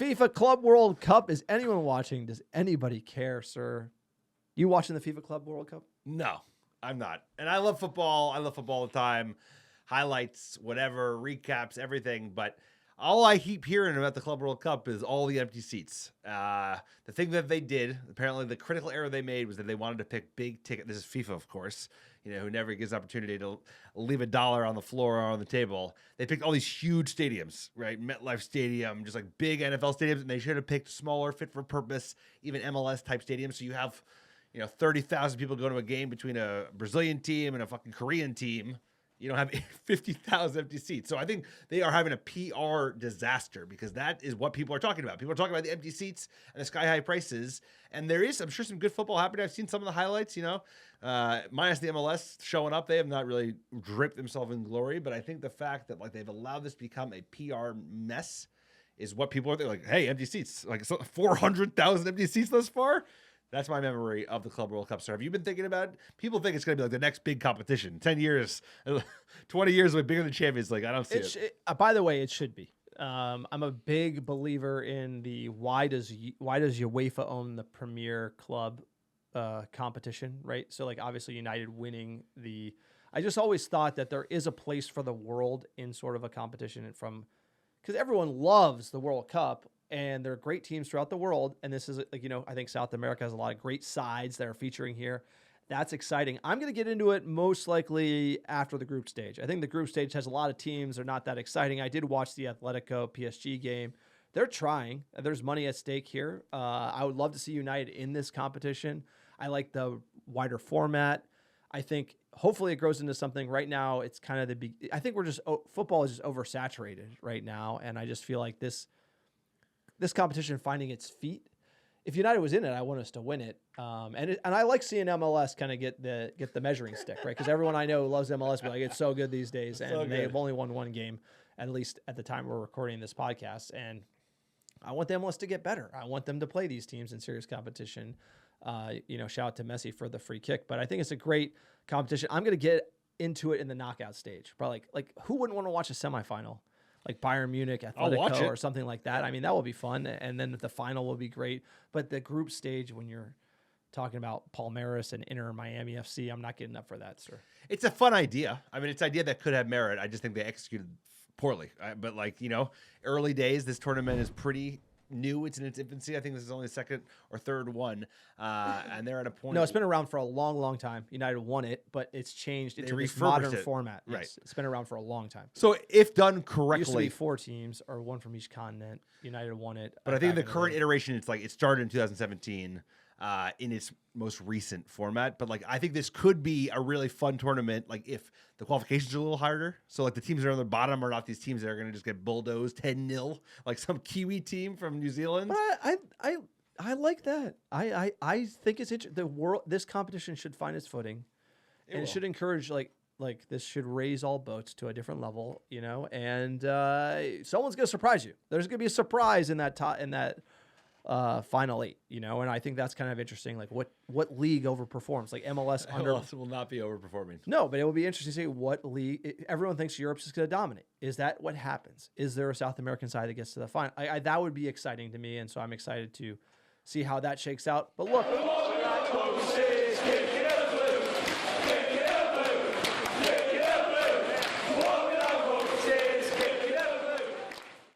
FIFA Club World Cup. Is anyone watching? Does anybody care, sir? You watching the FIFA Club World Cup? No, I'm not. And I love football. I love football all the time. Highlights, whatever, recaps, everything. But all I keep hearing about the Club World Cup is all the empty seats. The thing that they did, apparently the critical error they made was that they wanted to pick big ticket. This is FIFA, of course, who never gives opportunity to leave $1 on the floor or on the table. They picked all these huge stadiums, right? MetLife Stadium, just like big NFL stadiums, and they should have picked smaller, fit for purpose, even MLS type stadiums. So you have, 30,000 people go to a game between a Brazilian team and a fucking Korean team. You don't have 50,000 empty seats. So I think they are having a PR disaster because that is what people are talking about. People are talking about the empty seats and the sky high prices. And there is, I'm sure, some good football happening. I've seen some of the highlights, minus the MLS showing up. They have not really dripped themselves in glory. But I think the fact that they've allowed this to become a PR mess is what people are thinking. Like, hey, empty seats, 400,000 empty seats thus far. That's my memory of the Club World Cup. So have you been thinking about it? People think it's going to be the next big competition. 10 years, 20 years, bigger than Champions League. I don't see it. By the way, it should be. I'm a big believer in the why does UEFA own the Premier Club competition, right? So obviously United winning I just always thought that there is a place for the world in sort of a competition because everyone loves the World Cup. And there are great teams throughout the world. And this is, I think South America has a lot of great sides that are featuring here. That's exciting. I'm going to get into it most likely after the group stage. I think the group stage has a lot of teams. They're not that exciting. I did watch the Atletico PSG game. They're trying. There's money at stake here. I would love to see United in this competition. I like the wider format. I think hopefully it grows into something. Right now, it's kind of I think football is just oversaturated right now. And I just feel like this competition finding its feet. If United was in it, I want us to win it. And I like seeing MLS kind of get the measuring stick, right? Because everyone I know loves MLS, but it's so good these days, and they've only won one game, at least at the time we're recording this podcast. And I want the MLS to get better. I want them to play these teams in serious competition. Shout out to Messi for the free kick, but I think it's a great competition. I'm going to get into it in the knockout stage. Probably like who wouldn't want to watch a semifinal? Like Bayern Munich, Atletico, or something like that. I mean, that will be fun. And then the final will be great. But the group stage, when you're talking about Palmeiras and Inter Miami FC, I'm not getting up for that, sir. It's a fun idea. I mean, it's an idea that could have merit. I just think they executed poorly. But early days, this tournament is pretty new. It's in its infancy. I think this is only the second or third one. And they're at a point. No, it's been around for a long, long time. United won it, but it's changed into this modern format. Right. Yes, it's been around for a long time. So if done correctly. It used to be 4 teams or 1 from each continent. United won it. But I think the current iteration, it started in 2017 in its most recent format. But I think this could be a really fun tournament. If the qualifications are a little harder. So the teams that are on the bottom are not these teams that are going to just get bulldozed 10-0, like some Kiwi team from New Zealand. But I like that. I think it's interesting. This competition should find its footing, and it should encourage this should raise all boats to a different level, And someone's gonna surprise you. There's gonna be a surprise in that final 8, and I think that's kind of interesting. What league overperforms? MLS MLS will not be overperforming. No, but it will be interesting to see what league. Everyone thinks Europe's just going to dominate. Is that what happens? Is there a South American side that gets to the final? That would be exciting to me, and so I'm excited to see how that shakes out. But look.